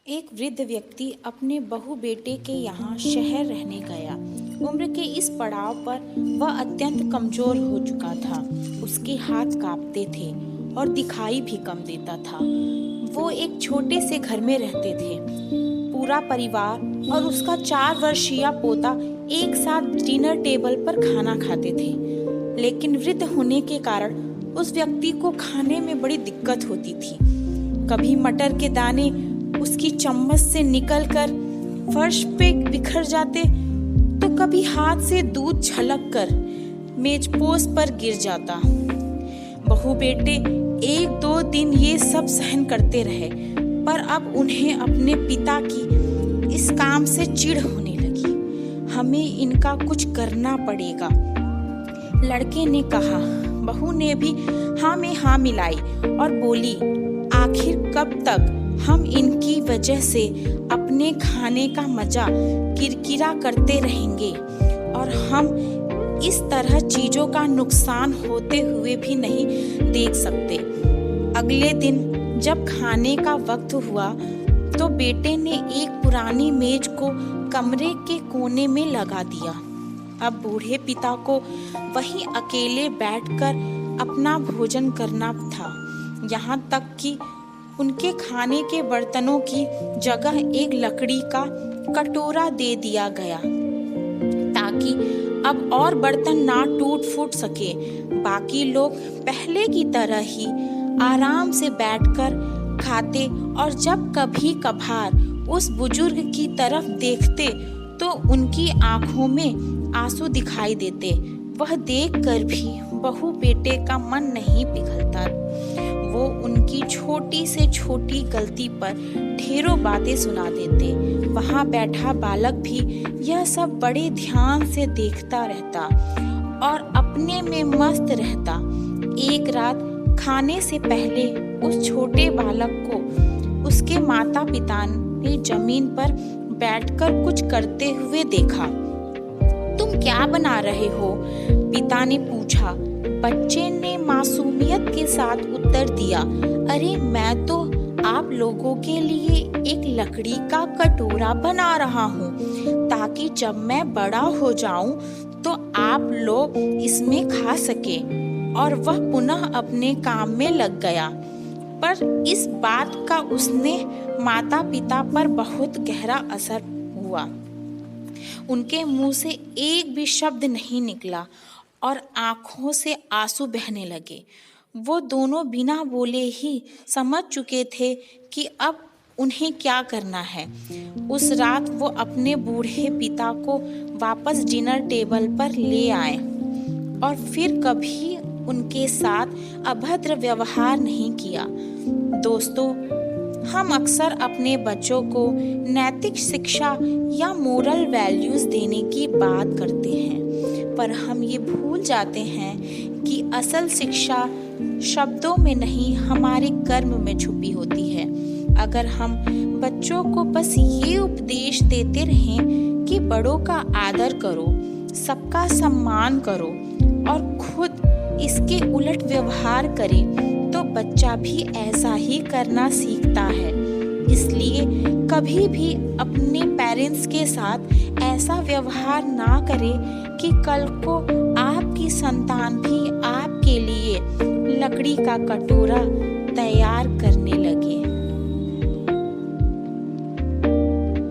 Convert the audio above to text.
एक वृद्ध व्यक्ति अपने बहू बेटे के यहाँ शहर रहने गया। उम्र के इस पड़ाव पर वह अत्यंत कमजोर हो चुका था। उसके हाथ कांपते थे और दिखाई भी कम देता था। वो एक छोटे से घर में रहते थे। पूरा परिवार और उसका 4 वर्षीय पोता एक साथ डिनर टेबल पर खाना खाते थे। लेकिन वृद्ध होने के कारण उस व्यक्ति को खाने में बड़ी दिक्कत होती थी। कभी मटर के दाने उसकी चम्मच से निकलकर फर्श पे बिखर जाते, तो कभी हाथ से दूध छलक कर मेजपोश पर गिर जाता। बहू बेटे 1-2 दिन ये सब सहन करते रहे, पर अब उन्हें अपने पिता की इस काम से चिढ़ होने लगी। हमें इनका कुछ करना पड़ेगा, लड़के ने कहा। बहू ने भी हाँ में हाँ मिलाई और बोली, आखिर कब तक हम इनकी वजह से अपने खाने का मजा किरकिरा करते रहेंगे और हम इस तरह चीजों का नुकसान होते हुए भी नहीं देख सकते। अगले दिन जब खाने का वक्त हुआ तो बेटे ने एक पुरानी मेज को कमरे के कोने में लगा दिया। अब बूढ़े पिता को वहीं अकेले बैठकर अपना भोजन करना था। यहाँ तक कि उनके खाने के बर्तनों की जगह एक लकड़ी का कटोरा दे दिया गया, ताकि अब और बर्तन ना टूट फूट सके। बाकी लोग पहले की तरह ही आराम से बैठकर खाते और जब कभी कभार उस बुजुर्ग की तरफ देखते तो उनकी आंखों में आंसू दिखाई देते। वह देखकर भी बहू बेटे का मन नहीं पिघलता। वो उनकी छोटी से छोटी गलती पर ढेरों बातें सुना देते। वहाँ बैठा बालक भी यह सब बड़े ध्यान से देखता रहता और अपने में मस्त रहता। एक रात खाने से पहले उस छोटे बालक को उसके माता पिता ने जमीन पर बैठकर कुछ करते हुए देखा। तुम क्या बना रहे हो? पिता ने पूछा। बच्चे ने मासूमियत के साथ उत्तर दिया, अरे मैं तो आप लोगों के लिए एक लकड़ी का कटोरा बना रहा हूँ, ताकि जब मैं बड़ा हो जाऊं तो आप लोग इसमें खा सके। और वह पुनः अपने काम में लग गया। पर इस बात का उसने माता पिता पर बहुत गहरा असर हुआ। उनके मुंह से एक भी शब्द नहीं निकला और आंखों से आंसू बहने लगे। वो दोनों बिना बोले ही समझ चुके थे कि अब उन्हें क्या करना है। उस रात वो अपने बूढ़े पिता को वापस डिनर टेबल पर ले आए और फिर कभी उनके साथ अभद्र व्यवहार नहीं किया। दोस्तों, हम अक्सर अपने बच्चों को नैतिक शिक्षा या मोरल वैल्यूज देने की बात करते हैं, पर हम ये भूल जाते हैं कि असल शिक्षा शब्दों में नहीं, हमारे कर्म में छुपी होती है। अगर हम बच्चों को बस ये उपदेश देते रहें कि बड़ों का आदर करो, सबका सम्मान करो और खुद इसके उलट व्यवहार करें, तो बच्चा भी ऐसा ही करना सीखता है। इसलिए कभी भी अपने पेरेंट्स के साथ ऐसा व्यवहार ना करें कि कल को आपकी संतान भी आपके लिए लकड़ी का कटोरा तैयार करने लगे।